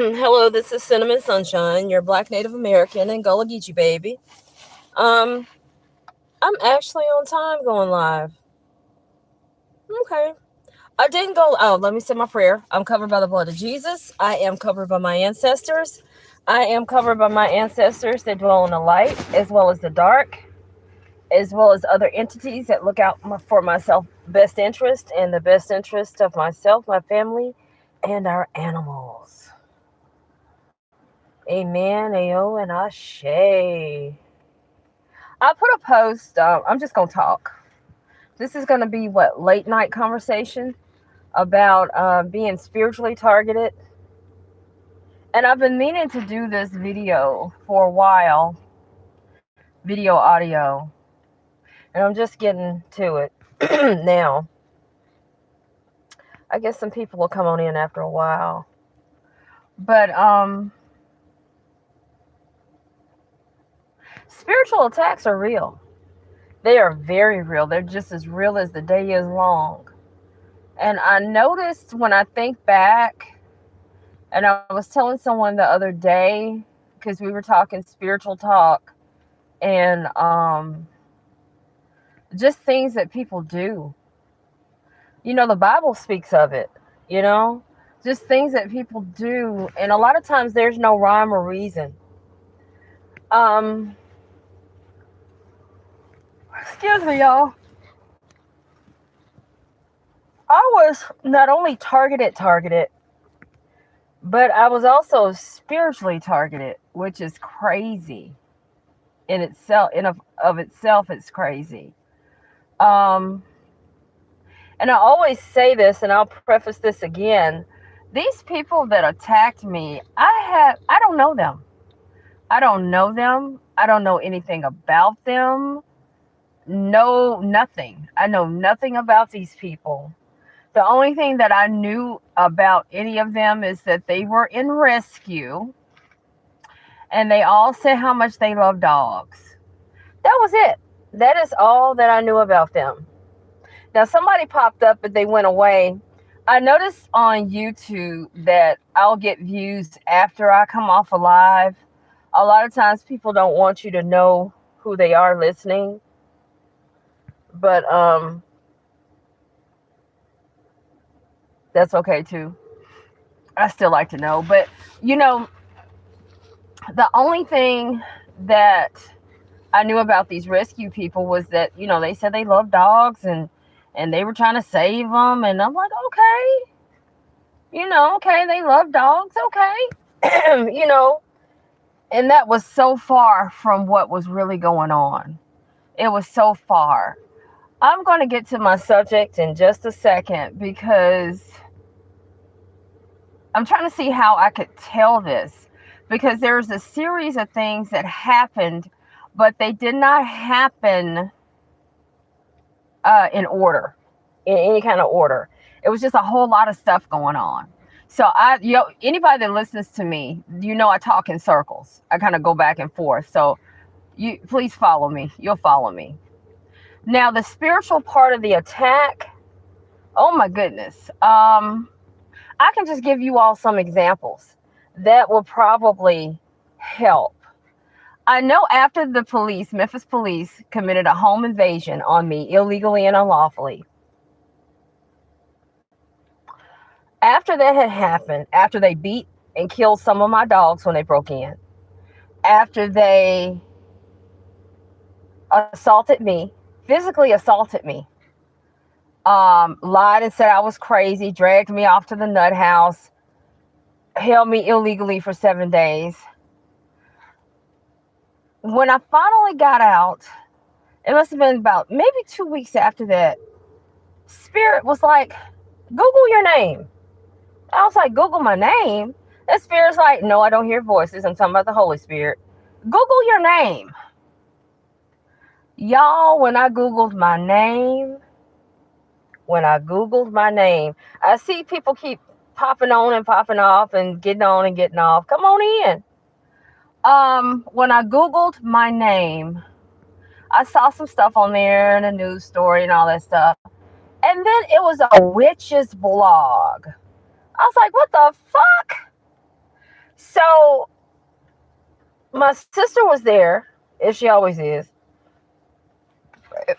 Hello, this is Cinnamon Sunshine, your Black Native American and Gullah Geechee baby. Um, I'm actually on time going live. Okay. I didn't go. Oh, let me say my prayer. I'm covered by the blood of Jesus. I am covered by my ancestors. I am covered by my ancestors that dwell in the light as well as the dark, as well as other entities that look out for my self best interest and the best interest of myself, my family, and our animals. Amen, Ao, and Ashe. I put a post. I'm just gonna talk. This is gonna be what late night conversation about being spiritually targeted, and I've been meaning to do this video for a while, video audio, and I'm just getting to it now. I guess some people will come on in after a while, but spiritual attacks are real. They are very real. They're just as real as the day is long. And I noticed when I think back, and I was telling someone the other day, because we were talking spiritual talk, and just things that people do. The Bible speaks of it, you know? Just things that people do. And a lot of times there's no rhyme or reason. Excuse me, y'all. I was not only targeted, but I was also spiritually targeted, which is crazy in itself. Of itself, it's crazy. And I always say this, and I'll preface this again. These people that attacked me, I don't know them. I don't know them. I don't know anything about them. No, nothing. I know nothing about these people. The only thing that I knew about any of them is that they were in rescue, and they all said how much they love dogs. That was it. That is all that I knew about them. Now, somebody popped up, but they went away. I noticed on YouTube that I'll get views after I come off a live. A lot of times people don't want you to know who they are listening. But that's okay too. I still like to know. But, the only thing that I knew about these rescue people was that, they said they love dogs and they were trying to save them. And I'm like, okay, okay, they love dogs. Okay. And that was so far from what was really going on. It was so far. I'm going to get to my subject in just a second because I'm trying to see how I could tell this, because there's a series of things that happened, but they did not happen in order, in any kind of order. It was just a whole lot of stuff going on. So anybody that listens to me, I talk in circles. I kind of go back and forth. So you please follow me. You'll follow me. Now, the spiritual part of the attack, oh my goodness. I can just give you all some examples that will probably help. I know after the Memphis police committed a home invasion on me illegally and unlawfully. After that had happened, after they beat and killed some of my dogs when they broke in, after they assaulted me, physically assaulted me, lied and said I was crazy, dragged me off to the nut house, held me illegally for 7 days. When I finally got out, it must have been about maybe 2 weeks after that, Spirit was like, Google your name. I was like, Google my name? That Spirit's like, no, I don't hear voices. I'm talking about the Holy Spirit. Google your name. Y'all, when I Googled my name, I see people keep popping on and popping off and getting on and getting off. Come on in. When I Googled my name, I saw some stuff on there and a news story and all that stuff. And then it was a witch's blog. I was like, what the fuck? My sister was there, as she always is.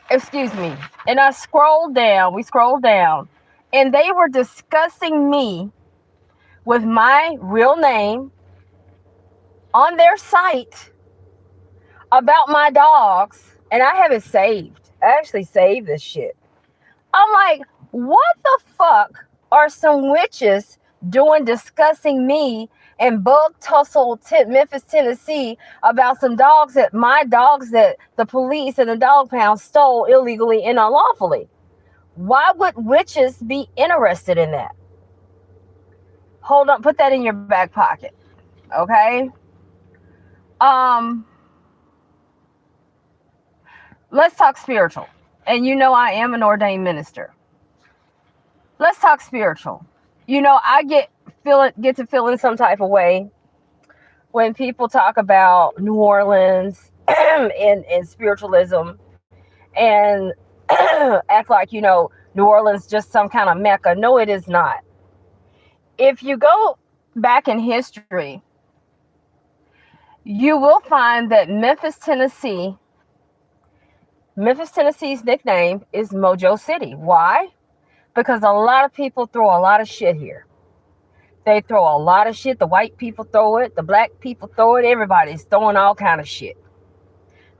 Excuse me. And I scrolled down. We scrolled down, and they were discussing me with my real name on their site about my dogs, and I have it saved. I actually saved this shit. I'm like, what the fuck are some witches doing discussing me and bug tussle Memphis, Tennessee about some dogs that the police and the dog pound stole illegally and unlawfully? Why would witches be interested in that? Hold on, put that in your back pocket. Okay? Um, let's talk spiritual. And you know I am an ordained minister. Let's talk spiritual. You know, I get to feeling some type of way when people talk about New Orleans and spiritualism and act like, you know, New Orleans just some kind of mecca. No, it is not. If you go back in history, you will find that Memphis, Tennessee's nickname is Mojo City. Why? Because a lot of people throw a lot of shit here. They throw a lot of shit. The white people throw it. The black people throw it. Everybody's throwing all kind of shit.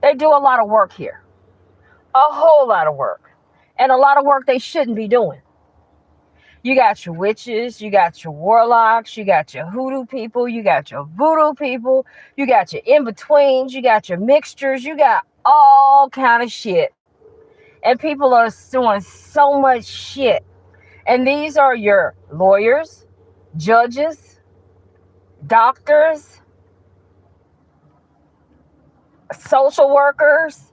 They do a lot of work here. A whole lot of work. And a lot of work they shouldn't be doing. You got your witches. You got your warlocks. You got your hoodoo people. You got your voodoo people. You got your in-betweens. You got your mixtures. You got all kind of shit. And people are doing so much shit. And these are your lawyers, judges, doctors, social workers,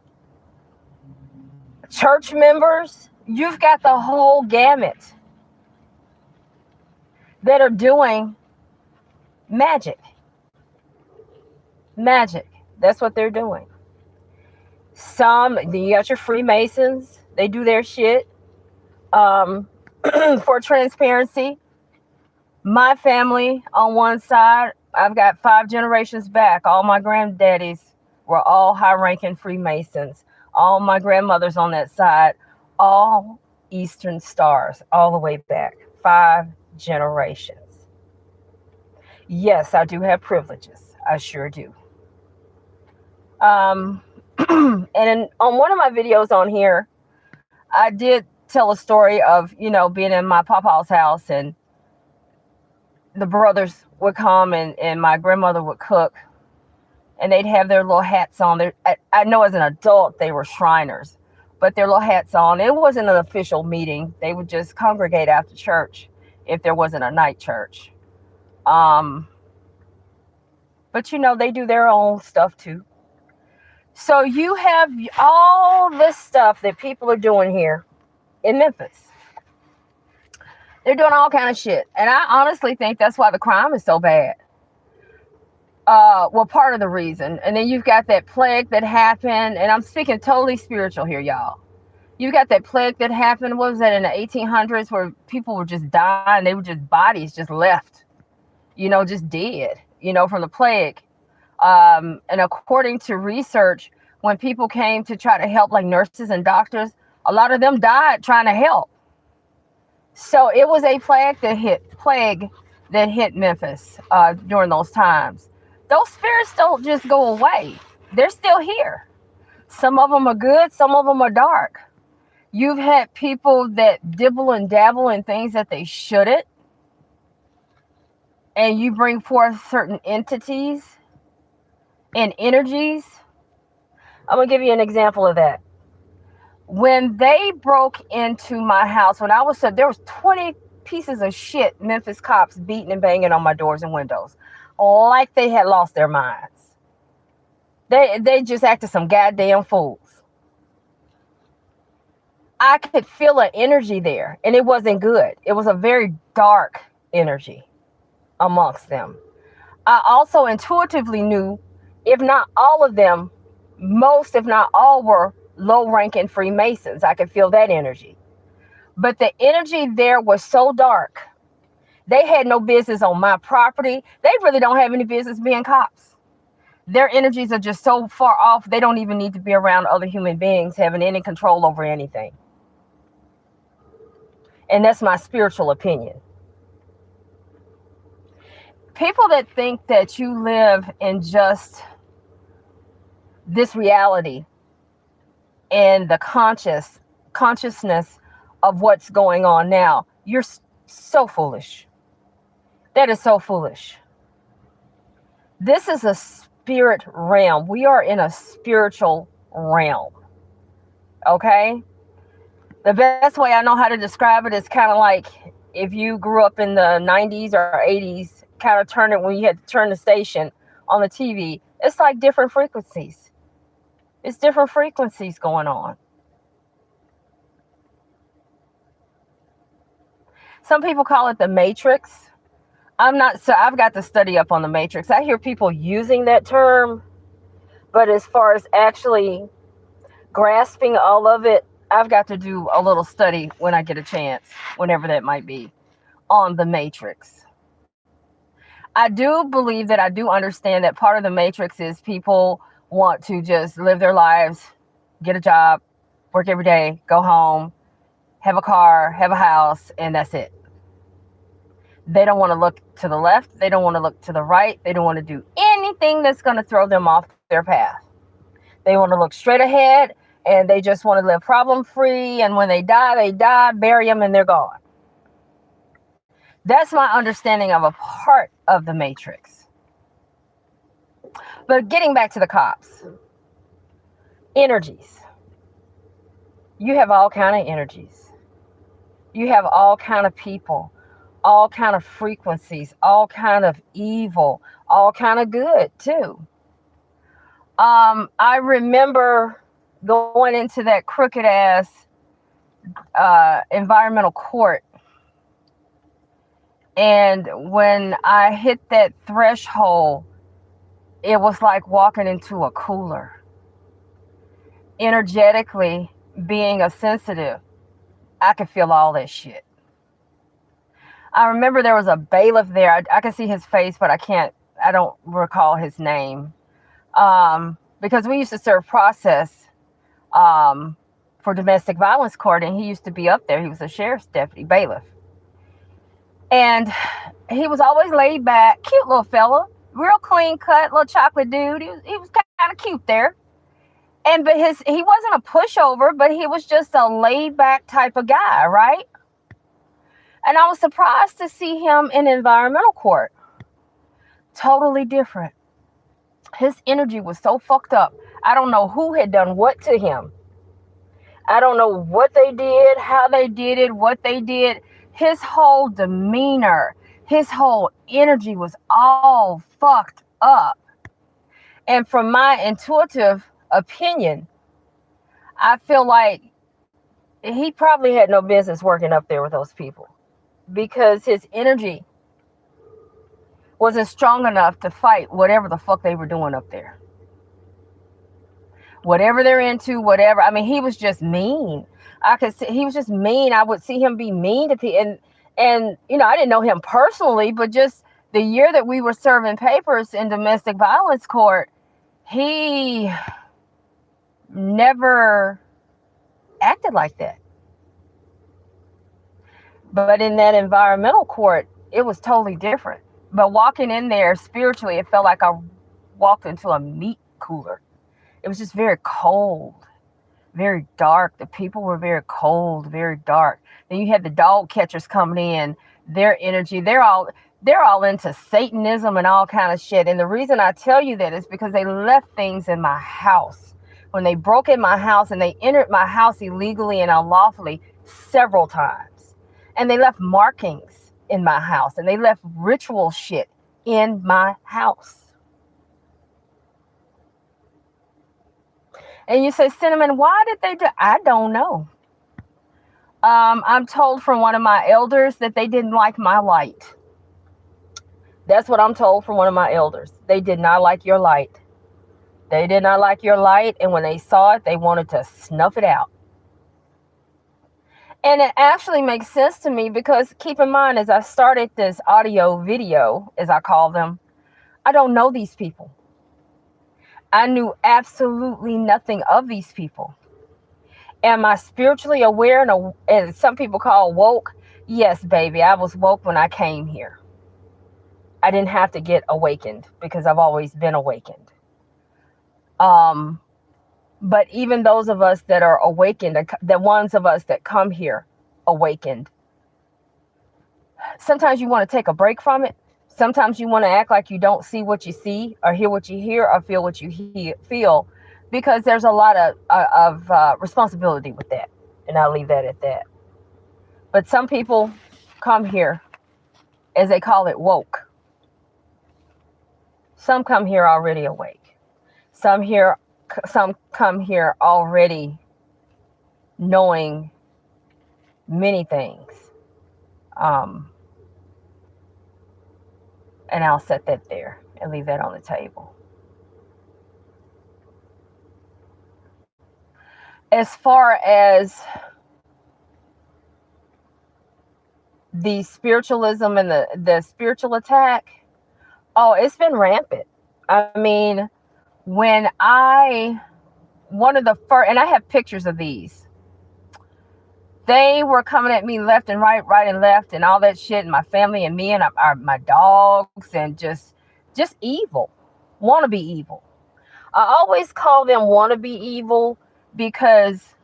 church members. You've got the whole gamut that are doing magic. Magic. That's what they're doing. You got your Freemasons. They do their shit. For transparency, my family on one side, I've got 5 generations back. All my granddaddies were all high-ranking Freemasons. All my grandmothers on that side, all Eastern Stars, all the way back. 5 generations. Yes, I do have privileges. I sure do. And on one of my videos on here, I did tell a story of, you know, being in my papa's house, and the brothers would come and my grandmother would cook, and they'd have their little hats on. I know as an adult they were Shriners, but their little hats on. It wasn't an official meeting. They would just congregate after church if there wasn't a night church. But you know, they do their own stuff too. So you have all this stuff that people are doing here in Memphis. They're doing all kind of shit. And I honestly think that's why the crime is so bad. Well, part of the reason. And then you've got that plague that happened. And I'm speaking totally spiritual here, y'all. You got that plague that happened. What was that, in the 1800s, where people were just dying? They were just bodies just left, you know, just dead, you know, from the plague. And according to research, when people came to try to help, like nurses and doctors, a lot of them died trying to help. So it was a plague that hit Memphis during those times. Those spirits don't just go away. They're still here. Some of them are good. Some of them are dark. You've had people that dibble and dabble in things that they shouldn't. And you bring forth certain entities and energies. I'm going to give you an example of that. When they broke into my house, when I was there was 20 pieces of shit Memphis cops beating and banging on my doors and windows, like they had lost their minds. They just acted some goddamn fools. I could feel an energy there, and it wasn't good. It was a very dark energy amongst them. I also intuitively knew, if not all of them, most, if not all, were low-ranking Freemasons. I could feel that energy. But the energy there was so dark. They had no business on my property. They really don't have any business being cops. Their energies are just so far off, they don't even need to be around other human beings having any control over anything. And that's my spiritual opinion. People that think that you live in just this reality and the consciousness of what's going on now, you're so foolish. That is so foolish. This is a spirit realm. We are in a spiritual realm. Okay? The best way I know how to describe it is kind of like if you grew up in the 90s or 80s, kind of turn it when you had to turn the station on the TV. It's like different frequencies. It's different frequencies going on. Some people call it the Matrix. I've got to study up on the Matrix. I hear people using that term, but as far as actually grasping all of it, I've got to do a little study when I get a chance, whenever that might be, on the Matrix. I do believe that I do understand that part of the Matrix is people want to just live their lives, get a job, work every day, go home, have a car, have a house, and that's it. They don't want to look to the left. They don't want to look to the right. They don't want to do anything that's going to throw them off their path. They want to look straight ahead, and they just want to live problem-free. And when they die, bury them, and they're gone. That's my understanding of a part of the Matrix. But getting back to the cops. Energies. You have all kind of energies. You have all kind of people, all kind of frequencies, all kind of evil, all kind of good too. I remember going into that crooked ass environmental court, and when I hit that threshold, it was like walking into a cooler. Energetically, being a sensitive, I could feel all that shit. I remember there was a bailiff there. I can see his face, but I don't recall his name. Because we used to serve process for domestic violence court, and he used to be up there. He was a sheriff's deputy, bailiff. And he was always laid back, cute little fella, real clean cut, little chocolate dude. He was kind of cute there. But he wasn't a pushover, but he was just a laid back type of guy, right? And I was surprised to see him in environmental court. Totally different. His energy was so fucked up. I don't know who had done what to him. I don't know what they did, how they did it, what they did. His whole demeanor, his whole energy was all fucked up. And from my intuitive opinion, I feel like he probably had no business working up there with those people, because his energy wasn't strong enough to fight whatever the fuck they were doing up there. Whatever they're into, whatever. I mean, he was just mean. He was just mean. I would see him be mean to people. And I didn't know him personally, but just the year that we were serving papers in domestic violence court, he never acted like that. But in that environmental court, it was totally different. But walking in there spiritually, it felt like I walked into a meat cooler. It was just very cold, very dark. The people were very cold, very dark. Then you had the dog catchers coming in, their energy. They're all into Satanism and all kind of shit. And the reason I tell you that is because they left things in my house. When they broke in my house and they entered my house illegally and unlawfully several times. And they left markings in my house, and they left ritual shit in my house. And you say, Cinnamon, why did they do? I don't know. I'm told from one of my elders that they didn't like my light. That's what I'm told from one of my elders. They did not like your light. They did not like your light, and when they saw it, they wanted to snuff it out. And it actually makes sense to me, because keep in mind, as I started this audio video, as I call them, I don't know these people. I knew absolutely nothing of these people. Am I spiritually aware and some people call woke? Yes, baby. I was woke when I came here. I didn't have to get awakened because I've always been awakened. Um, but even those of us that are awakened, the ones of us that come here awakened, sometimes you want to take a break from it. Sometimes you want to act like you don't see what you see or hear what you hear or feel what you feel, because there's a lot of responsibility with that. And I'll leave that at that. But some people come here, as they call it, woke. Some come here already awake. Some come here already knowing many things. And I'll set that there and leave that on the table. As far as the spiritualism and the spiritual attack, oh, it's been rampant. I mean, one of the first, and I have pictures of these, they were coming at me left and right and left and all that shit, and my family and me and my dogs, and just evil, want to be evil. I always call them want to be evil because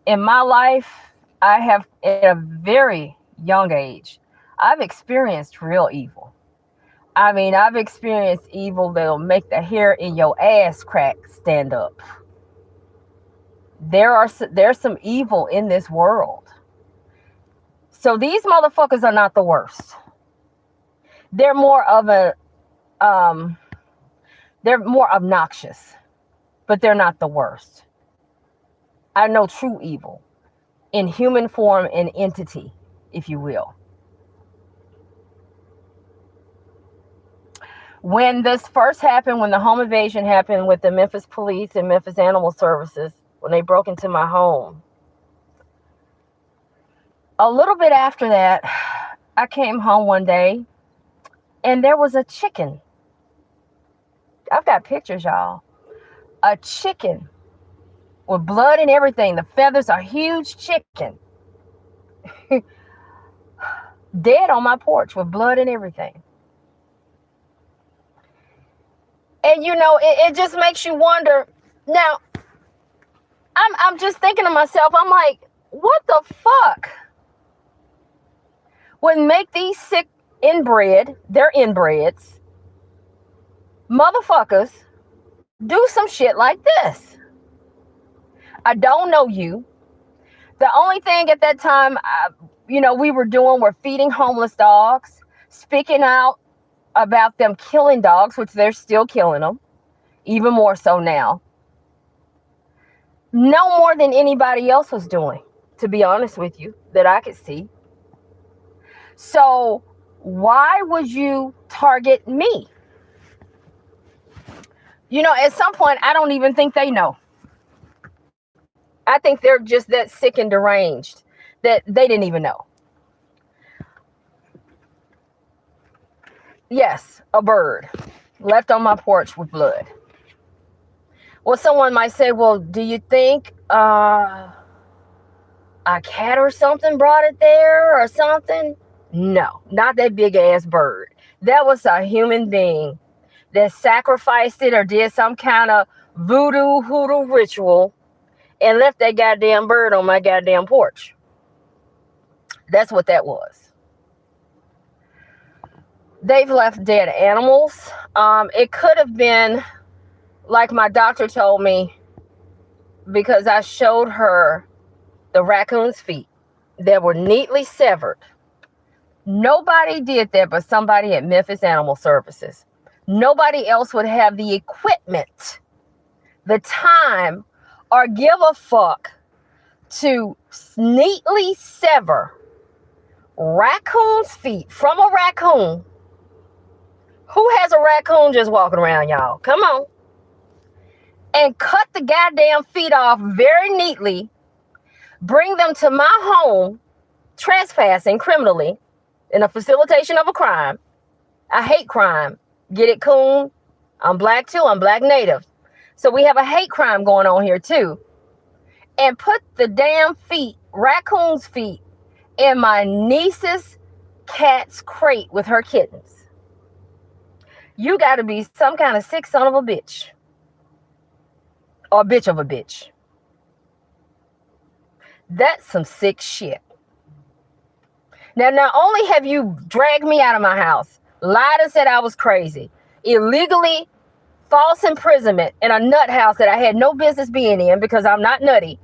in my life, I have, at a very young age, I've experienced real evil. I mean, I've experienced evil that'll make the hair in your ass crack stand up. There's some evil in this world. So these motherfuckers are not the worst. They're more obnoxious, but they're not the worst. I know true evil in human form and entity, if you will. When this first happened, when the home invasion happened with the Memphis police and Memphis Animal Services, when they broke into my home, a little bit after that, I came home one day and there was a chicken. I've got pictures, y'all. A chicken with blood and everything. The feathers, a huge chicken. Dead on my porch with blood and everything. And you know, it just makes you wonder. Now, I'm just thinking to myself, I'm like, what the fuck would make these sick they're inbreds, motherfuckers do some shit like this? I don't know you. The only thing at that time, we were doing were feeding homeless dogs, speaking out about them killing dogs, which they're still killing them, even more so now. No more than anybody else was doing, to be honest with you, that I could see. So why would you target me? At some point, I don't even think they know. I think they're just that sick and deranged that they didn't even know. Yes, a bird left on my porch with blood. Well, someone might say, well, do you think a cat or something brought it there or something? No, not that big ass bird. That was a human being that sacrificed it or did some kind of voodoo hoodoo ritual and left that goddamn bird on my goddamn porch. That's what that was. They've left dead animals. It could have been, like my doctor told me, because I showed her the raccoon's feet that were neatly severed. Nobody did that but somebody at Memphis Animal Services. Nobody else would have the equipment, the time, or give a fuck to neatly sever raccoon's feet from a raccoon. Who has a raccoon just walking around, y'all? Come on. And cut the goddamn feet off very neatly, bring them to my home, trespassing criminally in a facilitation of a crime. I hate crime. Get it, coon? I'm black too. I'm black native. So we have a hate crime going on here too. And put the damn feet, raccoon's feet, in my niece's cat's crate with her kittens. You got to be some kind of sick son of a bitch. Or bitch of a bitch. That's some sick shit. Now, not only have you dragged me out of my house, lied and said I was crazy, illegally false imprisonment in a nut house that I had no business being in because I'm not nutty,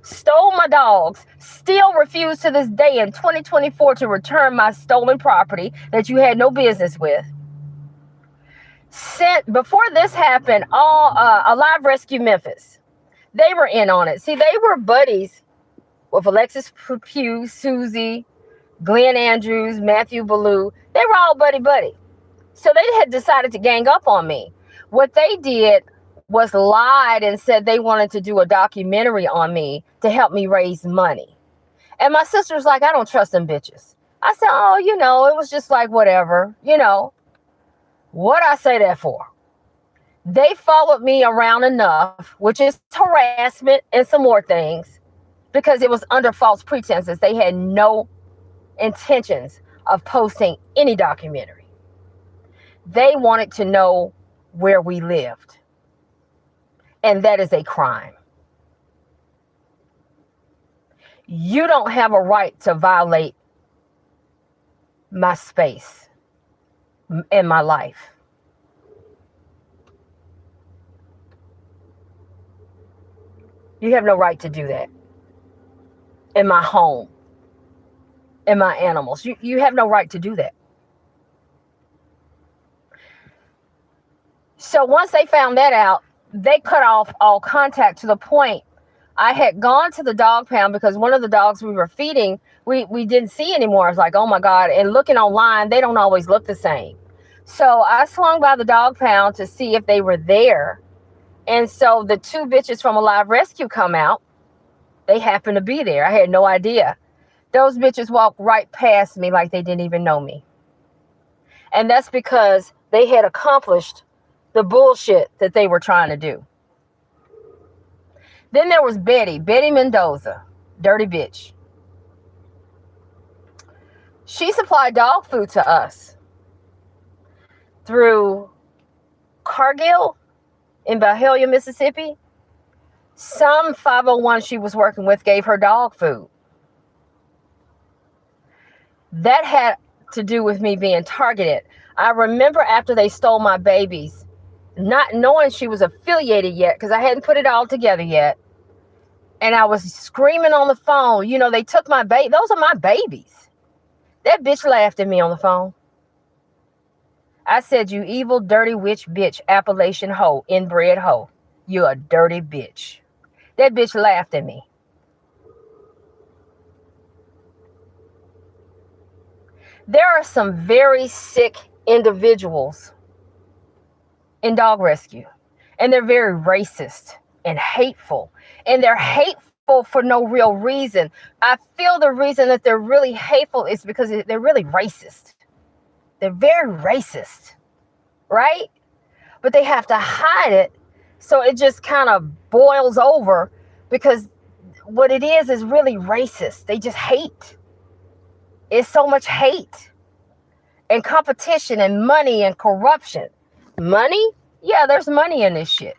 stole my dogs, still refuse to this day in 2024 to return my stolen property that you had no business with. Before this happened, Alive Rescue Memphis, they were in on it. See, they were buddies with Alexis Pugh, Susie, Glenn Andrews, Matthew Ballou. They were all buddy. So they had decided to gang up on me. What they did was lied and said they wanted to do a documentary on me to help me raise money. And my sister was like, I don't trust them bitches. I said, oh, it was just like whatever, What I say that for? They followed me around enough, which is harassment and some more things, because it was under false pretenses. They had no intentions of posting any documentary. They wanted to know where we lived. And that is a crime. You don't have a right to violate my space in my life. You have no right to do that in my home, in my animals. You have no right to do that. So once they found that out, they cut off all contact to the point I had gone to the dog pound because one of the dogs we were feeding, we didn't see anymore. I was like, oh my God. And looking online, they don't always look the same. So I swung by the dog pound to see if they were there. And so the two bitches from Alive Rescue come out. They happened to be there. I had no idea. Those bitches walked right past me like they didn't even know me. And that's because they had accomplished the bullshit that they were trying to do. Then there was Betty Mendoza, dirty bitch. She supplied dog food to us through Cargill in Byhalia, Mississippi. Some 501 she was working with gave her dog food. That had to do with me being targeted. I remember after they stole my babies, not knowing she was affiliated yet, because I hadn't put it all together yet. And I was screaming on the phone, they took my baby. Those are my babies. That bitch laughed at me on the phone. I said, you evil, dirty witch bitch, Appalachian hoe, inbred hoe. You're a dirty bitch. That bitch laughed at me. There are some very sick individuals in dog rescue, and they're very racist and hateful, and they're hateful for no real reason. I feel the reason that they're really hateful is because they're really racist. They're very racist, right? But they have to hide it, so it just kind of boils over, because what it is really racist. They just hate. It's so much hate and competition and money and corruption. Money? Yeah, there's money in this shit.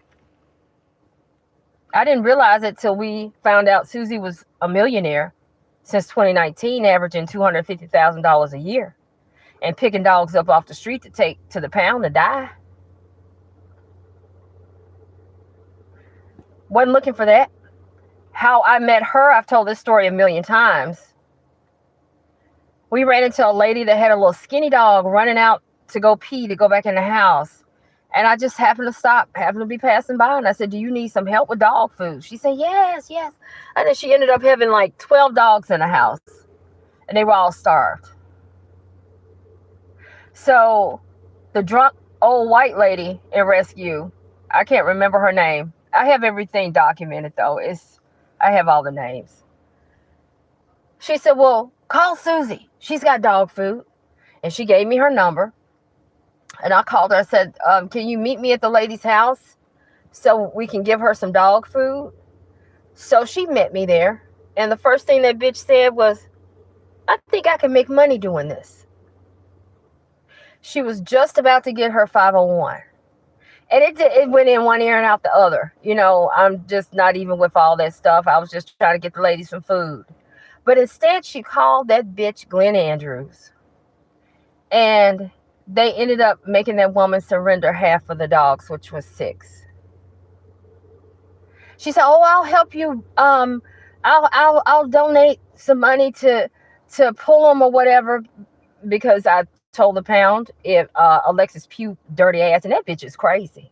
I didn't realize it till we found out Susie was a millionaire since 2019, averaging $250,000 a year and picking dogs up off the street to take to the pound to die. Wasn't looking for that. How I met her, I've told this story a million times. We ran into a lady that had a little skinny dog running out to go pee, to go back in the house. And I just happened to stop, happened to be passing by. And I said, do you need some help with dog food? She said, yes. And then she ended up having like 12 dogs in the house. And they were all starved. So the drunk old white lady in rescue, I can't remember her name. I have everything documented though. I have all the names. She said, well, call Susie. She's got dog food. And she gave me her number. And I called her. I said, can you meet me at the lady's house so we can give her some dog food? So she met me there. And the first thing that bitch said was, I think I can make money doing this. She was just about to get her 501. And it went in one ear and out the other. You know, I'm just not even with all that stuff. I was just trying to get the ladies some food. But instead, she called that bitch Glenn Andrews. And they ended up making that woman surrender half of the dogs, which was 6. She said, "Oh, I'll help you. I'll donate some money to pull them or whatever," because I told the pound if Alexis Pugh dirty ass, and that bitch is crazy.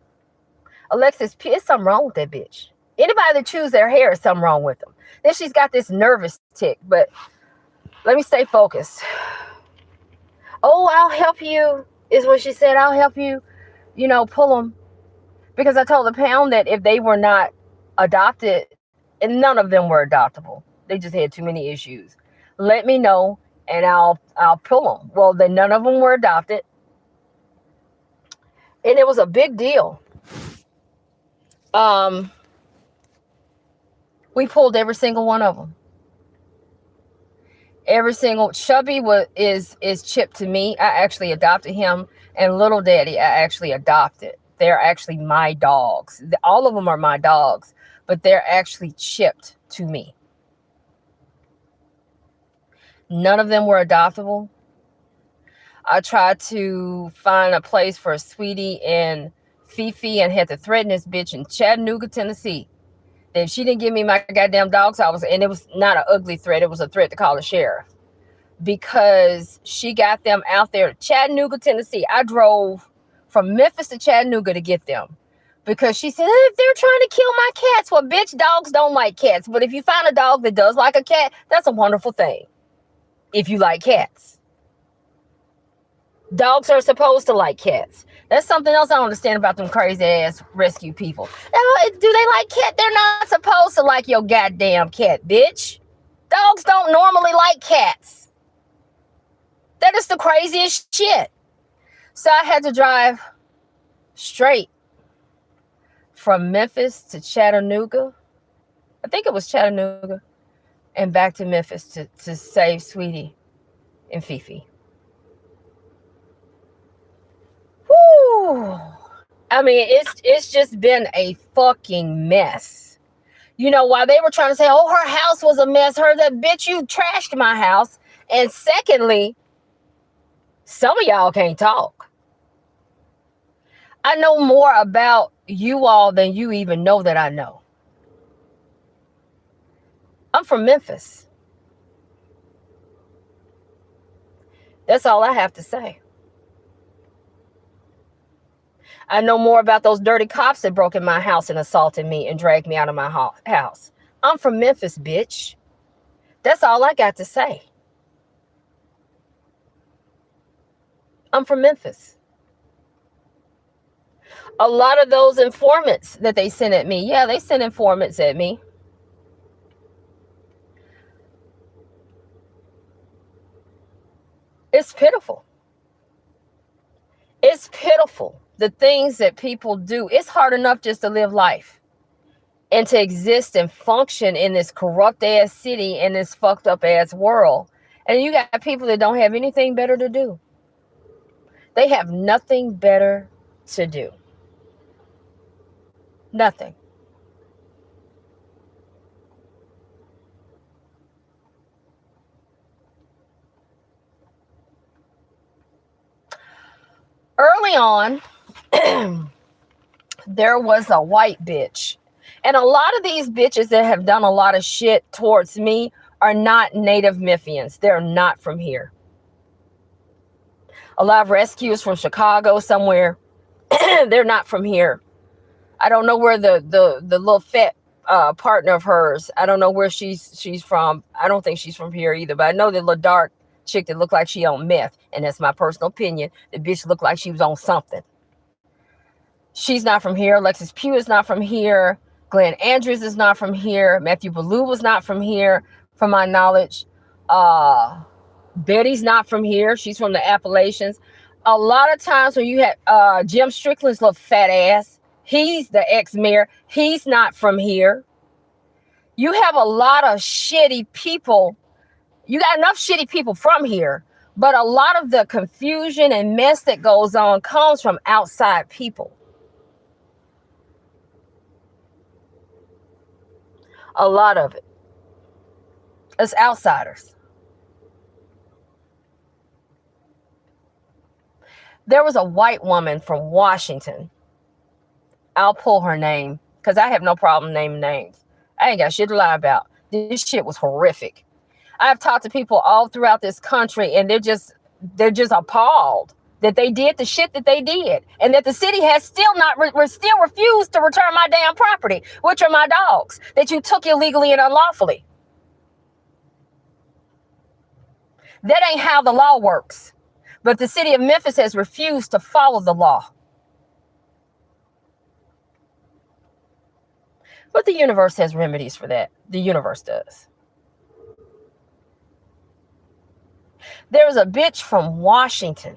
Alexis Pugh, there's something wrong with that bitch. Anybody that chews their hair is something wrong with them. Then she's got this nervous tick, but let me stay focused. "Oh, I'll help you," is what she said. "I'll help you, pull them." Because I told the pound that if they were not adopted, and none of them were adoptable, they just had too many issues, let me know and I'll pull them. Well, then none of them were adopted. And it was a big deal. We pulled every single one of them. Every single Chubby is chipped to me. I actually adopted him, and Little Daddy I actually adopted. They're actually my dogs. All of them are my dogs, but they're actually chipped to me. None of them were adoptable. I tried to find a place for Sweetie and Fifi and had to threaten this bitch in Chattanooga, Tennessee. That if she didn't give me my goddamn dogs, and it was not an ugly threat, it was a threat to call the sheriff. Because she got them out there to Chattanooga, Tennessee. I drove from Memphis to Chattanooga to get them. Because she said, if they're trying to kill my cats. Well, bitch, dogs don't like cats. But if you find a dog that does like a cat, that's a wonderful thing. If you like cats. Dogs are supposed to like cats. That's something else I don't understand about them crazy ass rescue people. Do they like cat? They're not supposed to like your goddamn cat, bitch. Dogs don't normally like cats. That is the craziest shit. So I had to drive straight from Memphis to Chattanooga. I think it was Chattanooga. And back to Memphis to save Sweetie and Fifi. Woo! I mean, it's just been a fucking mess. While they were trying to say, oh, her house was a mess. That bitch, you trashed my house. And secondly, some of y'all can't talk. I know more about you all than you even know that I know. I'm from Memphis. That's all I have to say. I know more about those dirty cops that broke in my house and assaulted me and dragged me out of my house. I'm from Memphis, bitch. That's all I got to say. I'm from Memphis. A lot of those informants that they sent at me, yeah, they sent informants at me. It's pitiful. It's pitiful. The things that people do. It's hard enough just to live life and to exist and function in this corrupt ass city in this fucked up ass world. And you got people that don't have anything better to do. They have nothing better to do. Nothing. Early on, there was a white bitch. And a lot of these bitches that have done a lot of shit towards me are not native Memphians. They're not from here. A lot of rescues from Chicago somewhere. They're not from here. I don't know where the little fat partner of hers, I don't know where she's from. I don't think she's from here either. But I know the little dark chick that looked like she on meth. And that's my personal opinion. The bitch looked like she was on something. She's not from here. Alexis Pugh is not from here. Glenn Andrews is not from here. Matthew Ballou was not from here, from my knowledge. Betty's not from here. She's from the Appalachians. A lot of times when you had Jim Strickland's little fat ass, he's the ex-mayor. He's not from here. You have a lot of shitty people. You got enough shitty people from here, but a lot of the confusion and mess that goes on comes from outside people. A lot of it. It's outsiders. There was a white woman from Washington. I'll pull her name because I have no problem naming names. I ain't got shit to lie about. This shit was horrific. I've talked to people all throughout this country, and they're just appalled that they did the shit that they did, and that the city has still still refused to return my damn property, which are my dogs that you took illegally and unlawfully. That ain't how the law works. But the city of Memphis has refused to follow the law. But the universe has remedies for that. The universe does. There was a bitch from Washington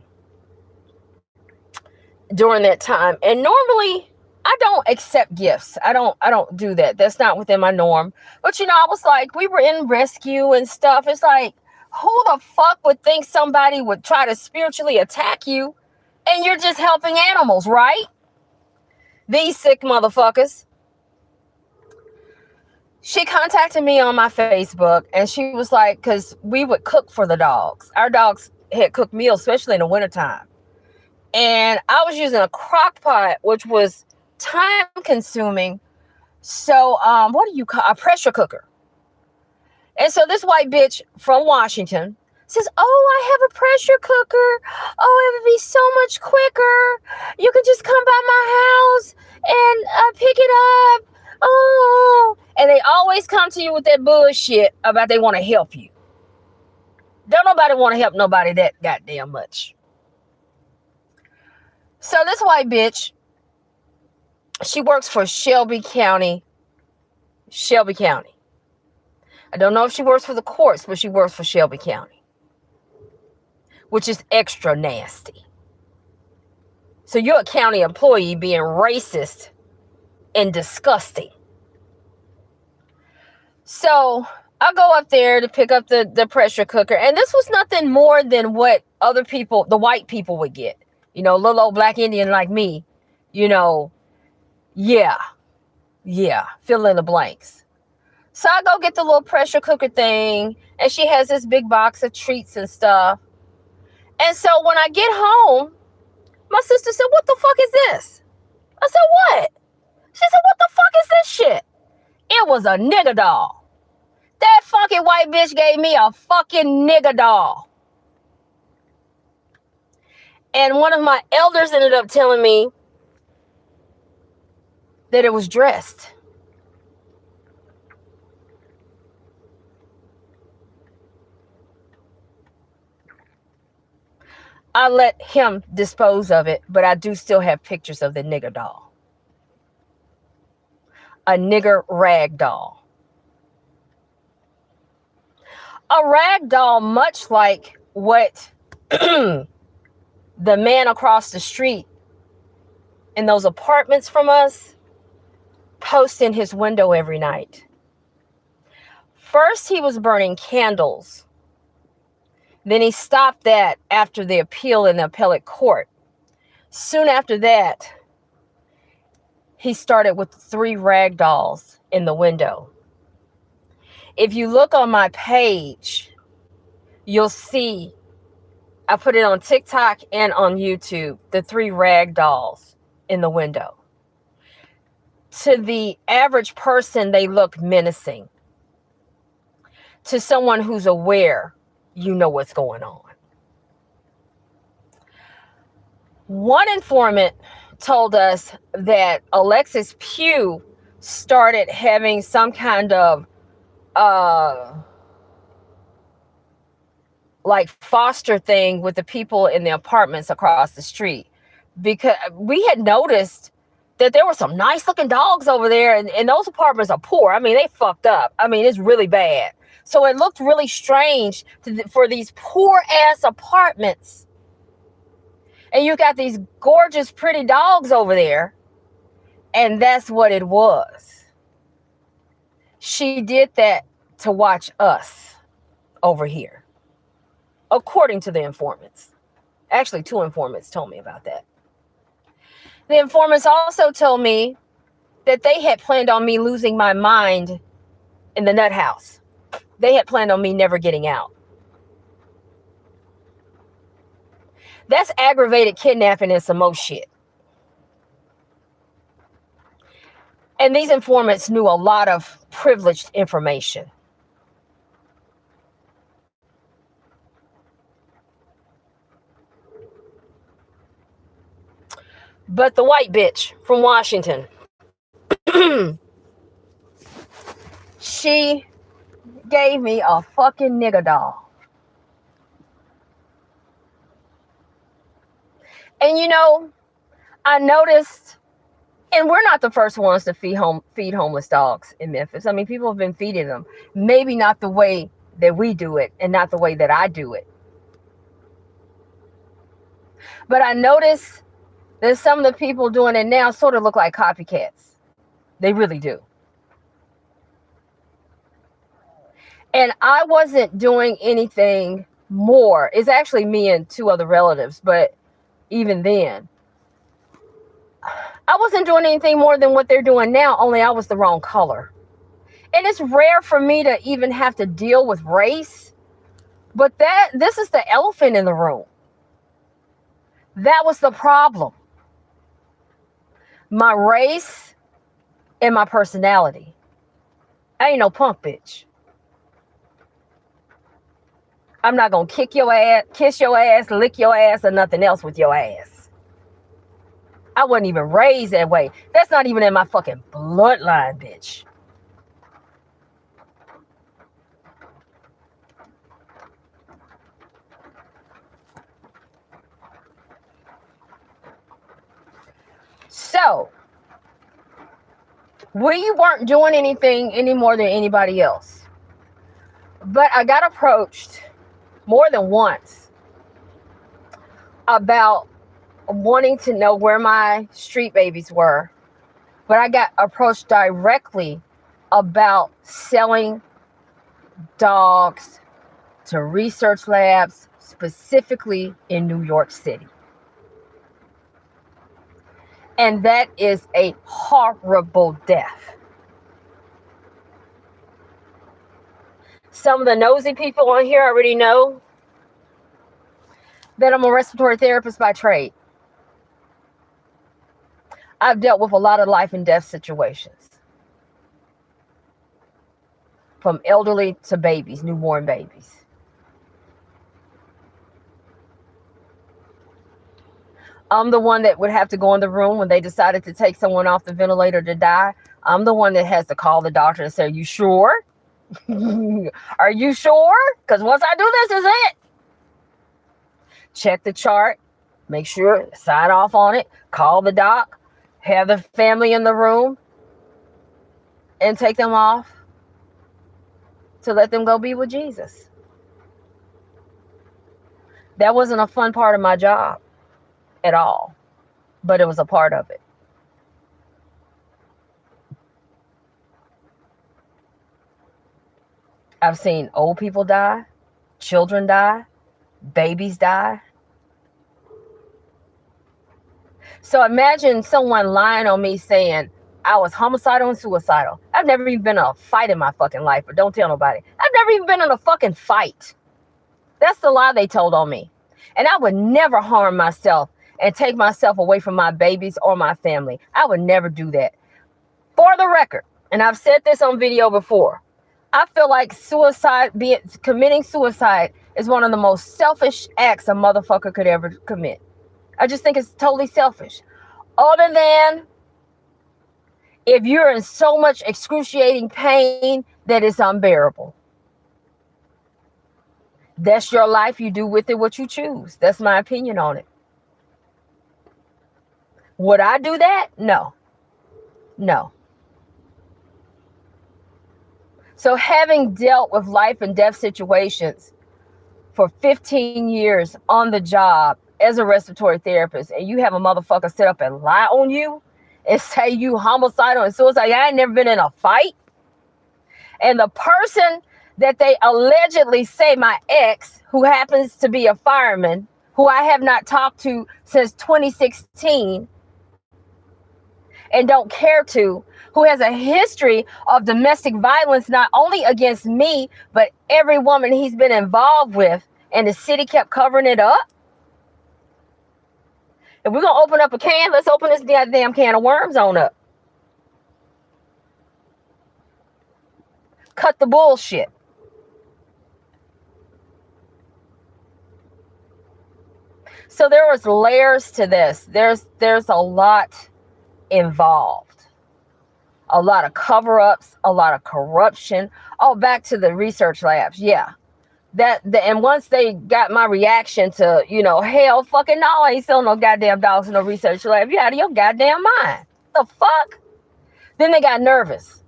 during that time. And normally I don't accept gifts. I don't do that. That's not within my norm. But I was like, we were in rescue and stuff. It's like, who the fuck would think somebody would try to spiritually attack you and you're just helping animals, right? These sick motherfuckers. She contacted me on my Facebook, and she was like, because we would cook for the dogs. Our dogs had cooked meals, especially in the wintertime. And I was using a crock pot, which was time consuming. So what do you call a pressure cooker? And so this white bitch from Washington says, oh, I have a pressure cooker. Oh, it would be so much quicker. You can just come by my house and pick it up. Oh, and they always come to you with that bullshit about they want to help you. Don't nobody want to help nobody that goddamn much. So this white bitch, she works for Shelby County. I don't know if she works for the courts, but she works for Shelby County, which is extra nasty. So you're a county employee being racist and disgusting. So I go up there to pick up the pressure cooker, and this was nothing more than what other people, the white people, would get. Little old black Indian like me, yeah, fill in the blanks. So I go get the little pressure cooker thing, and she has this big box of treats and stuff. And so when I get home, my sister said, what the fuck is this? I said, what? She said, what the fuck is this shit? It was a nigger doll. That fucking white bitch gave me a fucking nigger doll. And one of my elders ended up telling me that it was dressed. I let him dispose of it, but I do still have pictures of the nigger doll. A nigger rag doll. A rag doll, much like what the man across the street in those apartments from us posts in his window every night. First, he was burning candles. Then he stopped that after the appeal in the appellate court. Soon after that, he started with 3 rag dolls in the window. If you look on my page, you'll see I put it on TikTok and on YouTube, the 3 rag dolls in the window. To the average person, they look menacing. To someone who's aware, you know what's going on. One informant told us that Alexis Pugh started having some kind of like foster thing with the people in the apartments across the street, because we had noticed that there were some nice looking dogs over there, and those apartments are poor. I mean, they fucked up. I mean, it's really bad. So it looked really strange for these poor ass apartments And you got these gorgeous, pretty dogs over there. And that's what it was. She did that to watch us over here, according to the informants. Actually, 2 informants told me about that. The informants also told me that they had planned on me losing my mind in the nut house. They had planned on me never getting out. That's aggravated kidnapping and some more shit. And these informants knew a lot of privileged information. But the white bitch from Washington, she gave me a fucking nigger doll. And you know, I noticed, and we're not the first ones to feed homeless dogs in Memphis. I mean, people have been feeding them. Maybe not the way that we do it and not the way that I do it. But I noticed that some of the people doing it now sort of look like copycats. They really do. And I wasn't doing anything more. It's actually me and 2 other relatives, but even then, I wasn't doing anything more than what they're doing now, only I was the wrong color. And it's rare for me to even have to deal with race, but this is the elephant in the room. That was the problem. My race and my personality. I ain't no punk bitch. I'm not gonna kick your ass, kiss your ass, lick your ass, or nothing else with your ass. I wasn't even raised that way. That's not even in my fucking bloodline, bitch. So, we weren't doing anything any more than anybody else. But I got approached more than once about wanting to know where my street babies were. But I got approached directly about selling dogs to research labs, specifically in New York City. And that is a horrible death. Some of the nosy people on here already know that I'm a respiratory therapist by trade. I've dealt with a lot of life and death situations. From elderly to babies, newborn babies. I'm the one that would have to go in the room when they decided to take someone off the ventilator to die. I'm the one that has to call the doctor and say, "Are you sure? Are you sure? Because once I do this is it." Check the chart, make sure, sign off on it, call the doc, have the family in the room, and take them off to let them go be with Jesus. That wasn't a fun part of my job at all, but it was a part of it. I've seen old people die, children die, babies die. So imagine someone lying on me saying I was homicidal and suicidal. I've never even been in a fight in my fucking life, but don't tell nobody. I've never even been in a fucking fight. That's the lie they told on me. And I would never harm myself and take myself away from my babies or my family. I would never do that. For the record, and I've said this on video before, I feel like committing suicide is one of the most selfish acts a motherfucker could ever commit. I just think it's totally selfish. Other than if you're in so much excruciating pain that it's unbearable. That's your life. You do with it what you choose. That's my opinion on it. Would I do that? No. No. So having dealt with life and death situations for 15 years on the job as a respiratory therapist and you have a motherfucker sit up and lie on you and say you homicidal and suicide, I ain't never been in a fight. And the person that they allegedly say, my ex, who happens to be a fireman, who I have not talked to since 2016 and don't care to, who has a history of domestic violence, not only against me, but every woman he's been involved with, and the city kept covering it up. If we're going to open up a can, let's open this goddamn can of worms on up. Cut the bullshit. So there was layers to this. There's a lot involved. A lot of cover-ups, a lot of corruption. Oh, back to the research labs. Yeah. And once they got my reaction to, hell fucking no, I ain't selling no goddamn dogs in no research lab. You out of your goddamn mind. The fuck? Then they got nervous.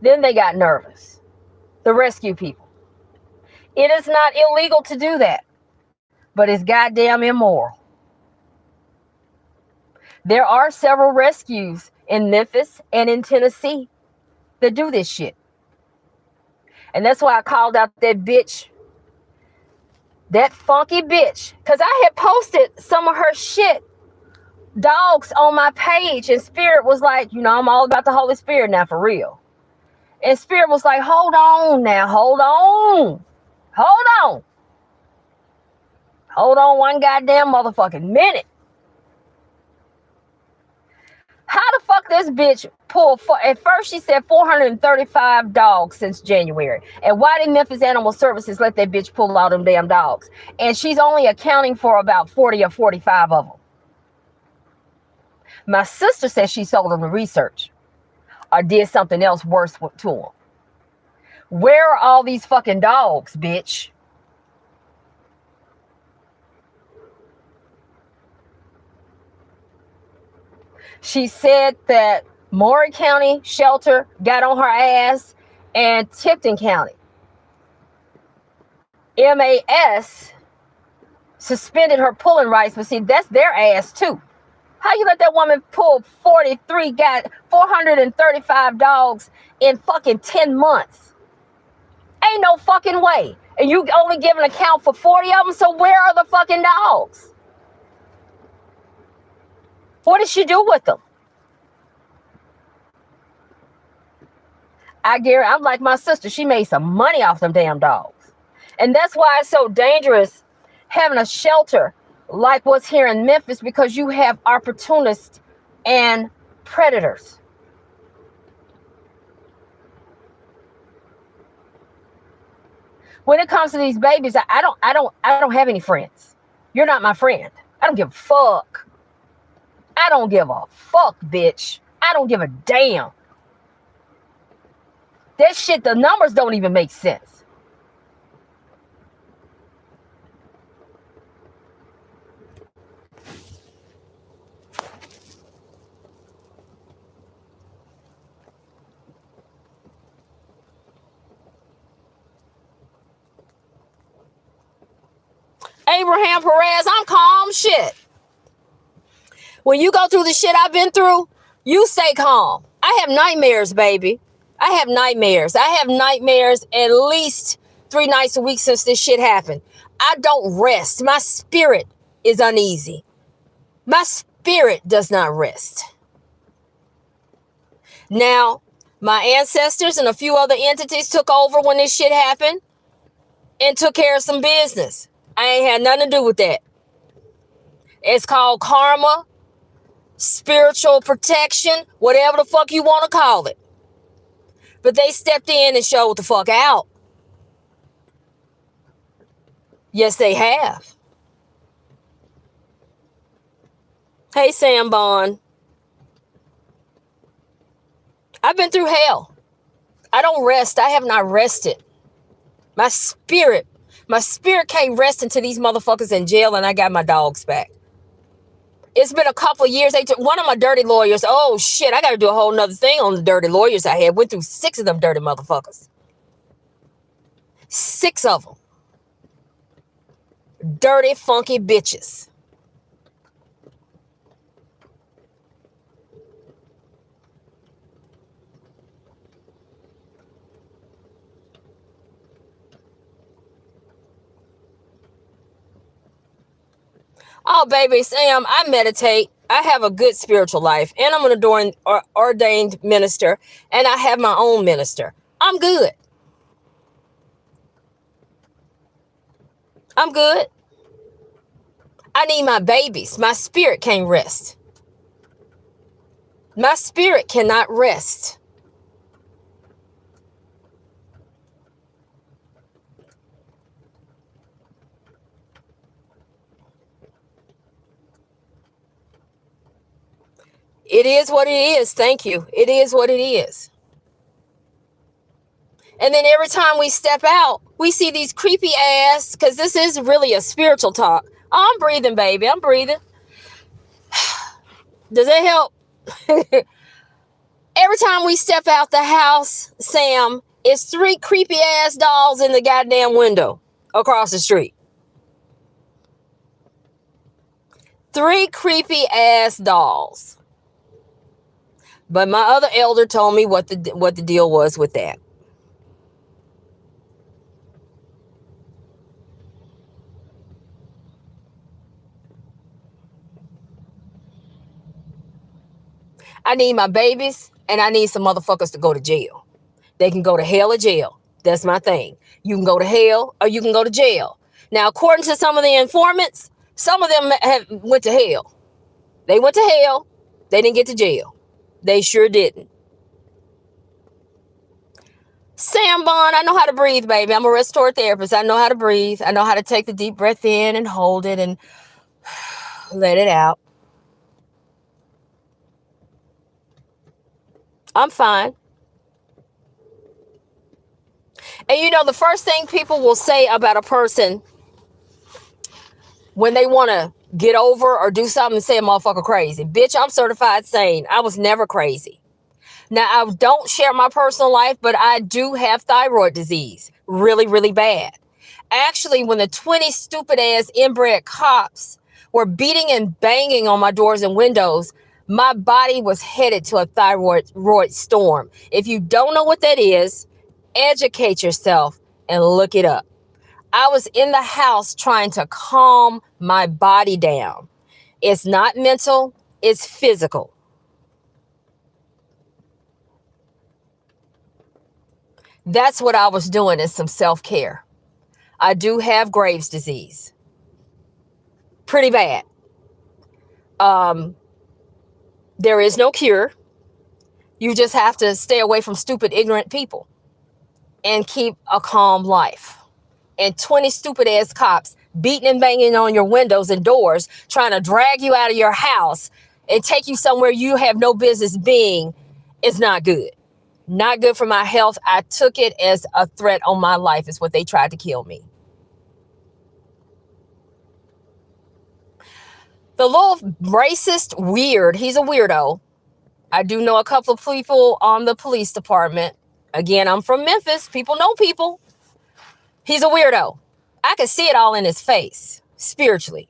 The rescue people. It is not illegal to do that, but it's goddamn immoral. There are several rescues in Memphis and in Tennessee that do this shit. And that's why I called out that bitch, that funky bitch, because I had posted some of her shit, dogs, on my page, and Spirit was like, I'm all about the Holy Spirit now, for real. And Spirit was like, hold on now, hold on one goddamn motherfucking minute. How the fuck this bitch pulled, at first she said 435 dogs since January. And why did Memphis Animal Services let that bitch pull all them damn dogs? And she's only accounting for about 40 or 45 of them. My sister says she sold them to research or did something else worse to them. Where are all these fucking dogs, bitch? She said that Maury County shelter got on her ass and Tipton County MAS suspended her pulling rights, but see, that's their ass too. How you let that woman pull 435 dogs in fucking 10 months? Ain't no fucking way. And you only give an account for 40 of them, so where are the fucking dogs? What did she do with them? I guarantee, I'm like my sister, she made some money off them damn dogs. And that's why it's so dangerous having a shelter like what's here in Memphis, because you have opportunists and predators. When it comes to these babies, I don't have any friends. You're not my friend. I don't give a fuck. I don't give a fuck, bitch. I don't give a damn. That shit, the numbers don't even make sense. Abraham Perez, I'm calm shit. When you go through the shit I've been through, you stay calm. I have nightmares, baby. I have nightmares. I have nightmares at least 3 nights a week since this shit happened. I don't rest. My spirit is uneasy. My spirit does not rest. Now, my ancestors and a few other entities took over when this shit happened and took care of some business. I ain't had nothing to do with that. It's called karma, spiritual protection, whatever the fuck you want to call it. But they stepped in and showed the fuck out. Yes, they have. Hey, Sam Bond. I've been through hell. I don't rest. I have not rested. My spirit can't rest until these motherfuckers in jail and I got my dogs back. It's been a couple of years. One of my dirty lawyers, oh shit, I got to do a whole nother thing on the dirty lawyers I had. Went through 6 of them dirty motherfuckers. 6 of them. Dirty, funky bitches. Oh, baby, Sam, I meditate. I have a good spiritual life, and I'm an ordained minister, and I have my own minister. I'm good. I'm good. I need my babies. My spirit can't rest. My spirit cannot rest. It is what it is. Thank you. It is what it is. And then every time we step out, we see these creepy ass, because this is really a spiritual talk. Oh, I'm breathing, baby. I'm breathing. Does that help? Every time we step out the house, Sam, it's 3 creepy ass dolls in the goddamn window across the street. 3 creepy ass dolls. But my other elder told me what the deal was with that. I need my babies, and I need some motherfuckers to go to jail. They can go to hell or jail. That's my thing. You can go to hell or you can go to jail. Now, according to some of the informants, some of them went to hell. They went to hell. They didn't get to jail. They sure didn't. Sam Bond, I know how to breathe, baby. I'm a restorative therapist. I know how to breathe. I know how to take the deep breath in and hold it and let it out. I'm fine. And you know, the first thing people will say about a person when they want to get over or do something and say a motherfucker crazy. Bitch, I'm certified sane. I was never crazy. Now, I don't share my personal life, but I do have thyroid disease. Really, really bad. Actually, when the 20 stupid ass inbred cops were beating and banging on my doors and windows, my body was headed to a thyroid storm. If you don't know what that is, educate yourself and look it up. I was in the house trying to calm my body down. It's not mental, it's physical. That's what I was doing, is some self-care. I do have Graves' disease. Pretty bad. There is no cure. You just have to stay away from stupid, ignorant people and keep a calm life. And 20 stupid ass cops beating and banging on your windows and doors, trying to drag you out of your house and take you somewhere you have no business being, is not good. Not good for my health. I took it as a threat on my life, is what they tried to kill me. The little racist weird, he's a weirdo. I do know a couple of people on the police department. Again, I'm from Memphis. People know people. He's a weirdo. I can see it all in his face, spiritually.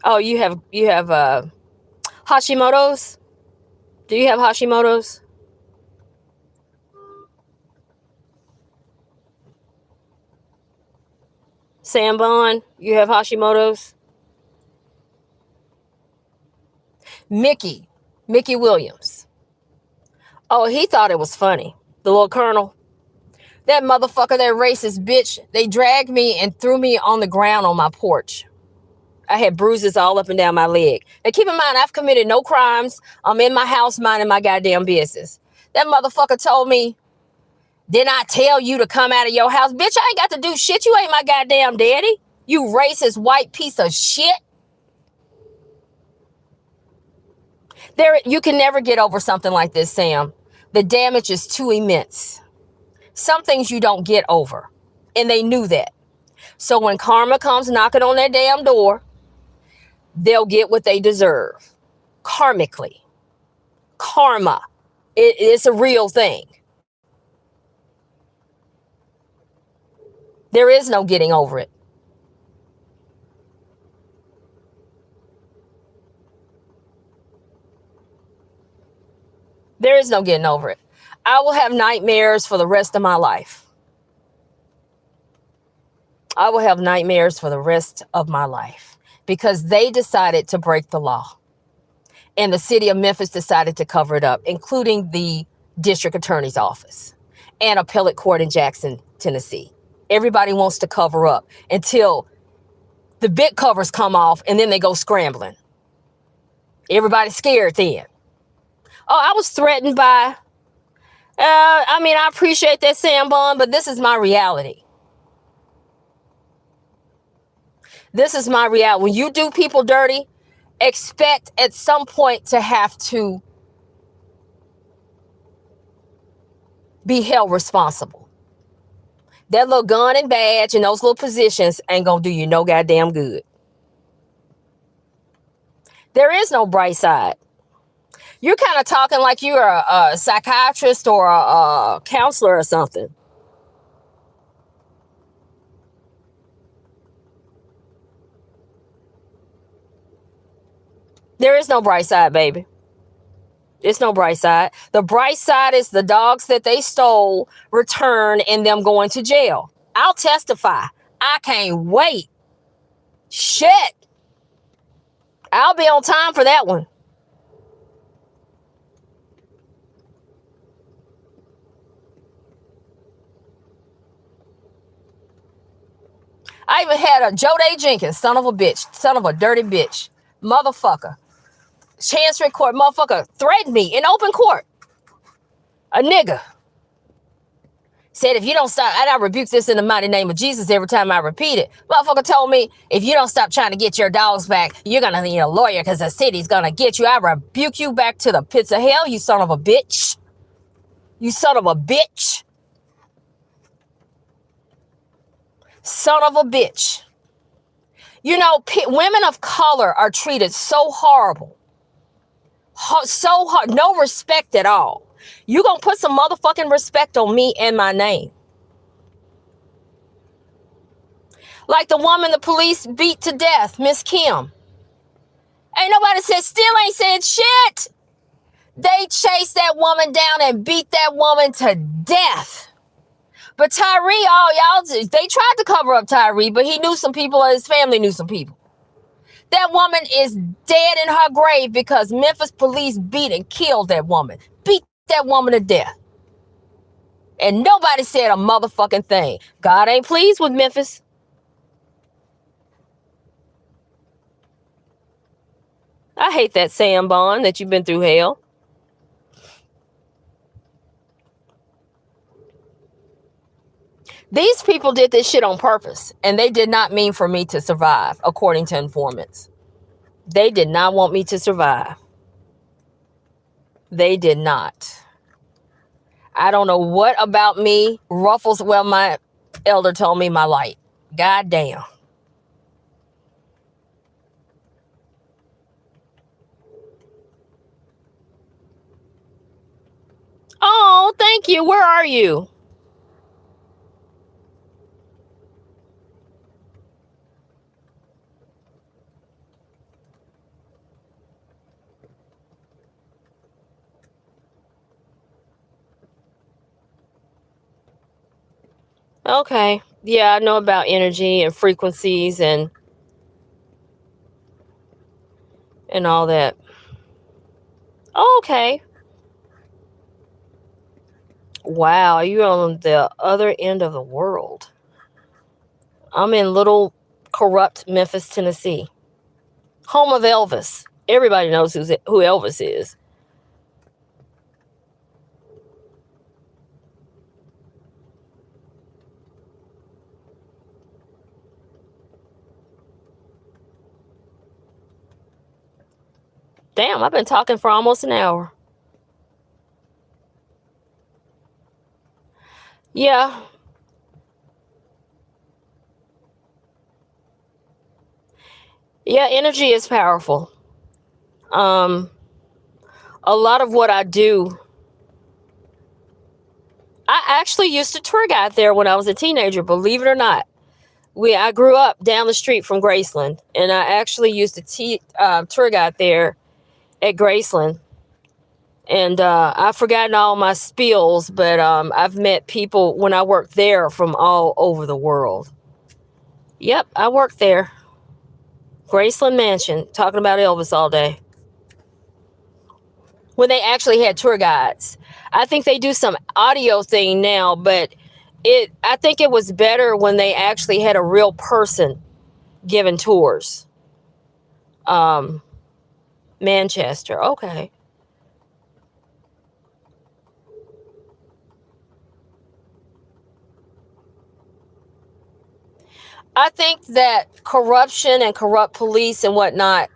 Oh, you have Hashimoto's? Do you have Hashimoto's? Sam Bond, you have Hashimoto's? Mickey Williams. Oh, he thought it was funny. The little colonel. That motherfucker, that racist bitch, they dragged me and threw me on the ground on my porch. I had bruises all up and down my leg. Now, keep in mind, I've committed no crimes. I'm in my house minding my goddamn business. That motherfucker told me, didn't I tell you to come out of your house? Bitch, I ain't got to do shit. You ain't my goddamn daddy. You racist white piece of shit. You can never get over something like this, Sam. The damage is too immense. Some things you don't get over. And they knew that. So when karma comes knocking on their damn door, they'll get what they deserve. Karmically. Karma. It's a real thing. There is no getting over it. There is no getting over it. I will have nightmares for the rest of my life. I will have nightmares for the rest of my life because they decided to break the law. And the city of Memphis decided to cover it up, including the district attorney's office and appellate court in Jackson, Tennessee. Everybody wants to cover up until the big covers come off and then they go scrambling. Everybody's scared then. Oh, I was threatened by, I appreciate that, Sam Bond, but this is my reality. This is my reality. When you do people dirty, expect at some point to have to be held responsible. That little gun and badge and those little positions ain't gonna do you no goddamn good. There is no bright side. You're kind of talking like you're a psychiatrist or a counselor or something. There is no bright side, baby. It's no bright side. The bright side is the dogs that they stole return and them going to jail. I'll testify. I can't wait. Shit. I'll be on time for that one. I even had a Joe Day Jenkins, son of a bitch, son of a dirty bitch, motherfucker. Chancery court motherfucker threatened me in open court. A nigga. Said, if you don't stop, and I rebuke this in the mighty name of Jesus every time I repeat it. Motherfucker told me, if you don't stop trying to get your dogs back, you're going to need a lawyer because the city's going to get you. I rebuke you back to the pits of hell, you son of a bitch. You son of a bitch. Son of a bitch. You know, women of color are treated so horrible. So hard. No respect at all. You gonna put some motherfucking respect on me and my name. Like the woman the police beat to death, Miss Kim. Ain't nobody ain't said shit. They chased that woman down and beat that woman to death. But Tyree, they tried to cover up Tyree, but he knew some people, or his family knew some people. That woman is dead in her grave because Memphis police beat and killed that woman. Beat that woman to death. And nobody said a motherfucking thing. God ain't pleased with Memphis. I hate that, Sam Bond, that you've been through hell. These people did this shit on purpose, and they did not mean for me to survive, according to informants. They did not want me to survive. They did not. I don't know what about me ruffles. Well, my elder told me my light. God damn. Oh, thank you. Where are you? Okay. Yeah, I know about energy and frequencies and all that. Okay. Wow, you're on the other end of the world. I'm in little corrupt Memphis, Tennessee. Home of Elvis. Everybody knows who Elvis is. Damn, I've been talking for almost an hour. Yeah. Yeah, energy is powerful. A lot of what I do I actually used to tour guide there when I was a teenager, believe it or not. I grew up down the street from Graceland, and I actually used to tour guide there at Graceland. And I've forgotten all my spills, but I've met people when I worked there from all over the world. Yep, I worked there. Graceland Mansion, talking about Elvis all day. When they actually had tour guides. I think they do some audio thing now, but I think it was better when they actually had a real person giving tours. Manchester, okay. I think that corruption and corrupt police and whatnot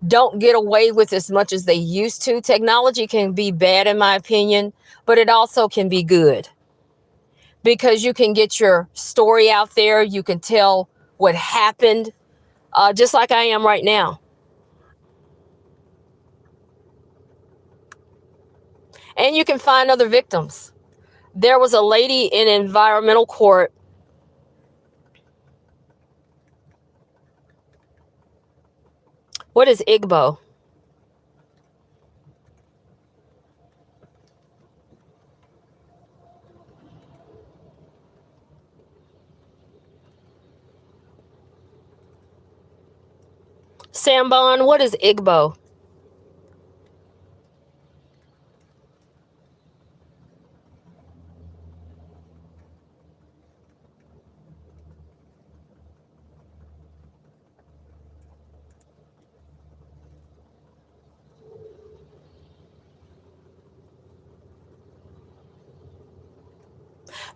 don't get away with as much as they used to. Technology can be bad, in my opinion, but it also can be good because you can get your story out there. You can tell what happened, just like I am right now. And you can find other victims. There was a lady in environmental court. What is Igbo? Sambon, what is Igbo?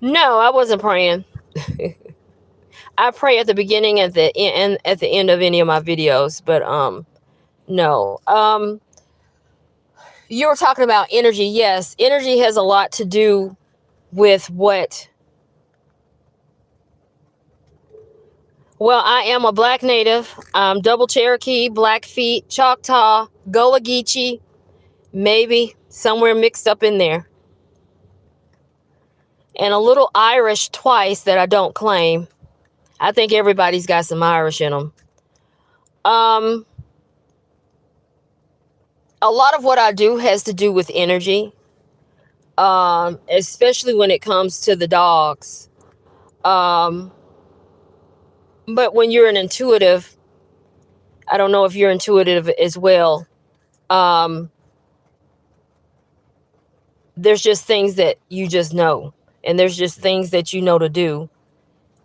No, I wasn't praying. I pray at the beginning and at the end of any of my videos, but no. You were talking about energy. Yes, energy has a lot to do with what. Well, I am a Black Native. I'm double Cherokee, Blackfeet, Choctaw, Gullah Geechee, maybe somewhere mixed up in there, and a little Irish twice that I don't claim. I think everybody's got some Irish in them. A lot of what I do has to do with energy, especially when it comes to the dogs. But when you're an intuitive, I don't know if you're intuitive as well. There's just things that you just know, and there's just things that you know to do,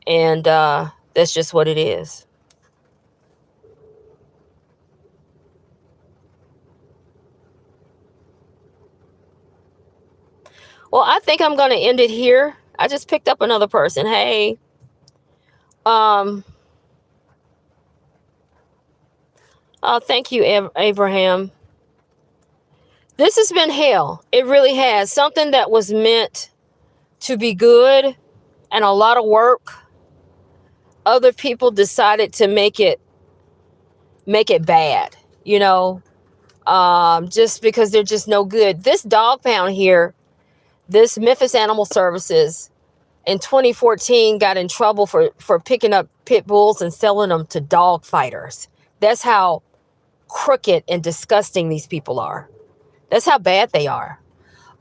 and that's just what it is. Well, I think I'm going to end it here. I just picked up another person. Hey. Oh, thank you, Abraham. This has been hell. It really has. Something that was meant to be good and a lot of work. Other people decided to make it bad, just because they're just no good. This dog pound here, this Memphis Animal Services, in 2014 got in trouble for picking up pit bulls and selling them to dog fighters. That's how crooked and disgusting these people are. That's how bad they are.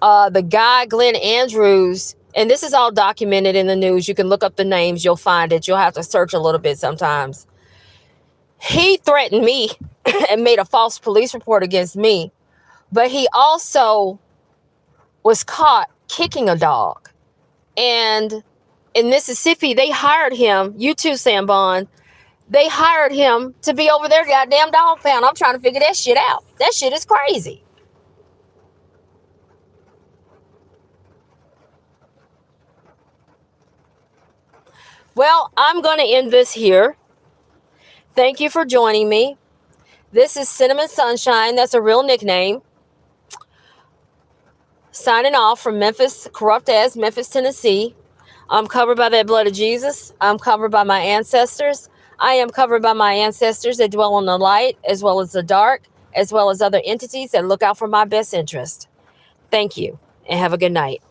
The guy, Glenn Andrews, and this is all documented in the news. You can look up the names. You'll find it. You'll have to search a little bit sometimes. He threatened me and made a false police report against me. But he also was caught kicking a dog. And in Mississippi, they hired him. You too, Sambon. They hired him to be over their goddamn dog pound. I'm trying to figure that shit out. That shit is crazy. Well, I'm going to end this here. Thank you for joining me. This is Cinnamon Sunshine. That's a real nickname. Signing off from Memphis, corrupt as Memphis, Tennessee. I'm covered by that blood of Jesus. I'm covered by my ancestors. I am covered by my ancestors that dwell in the light as well as the dark, as well as other entities that look out for my best interest. Thank you, and have a good night.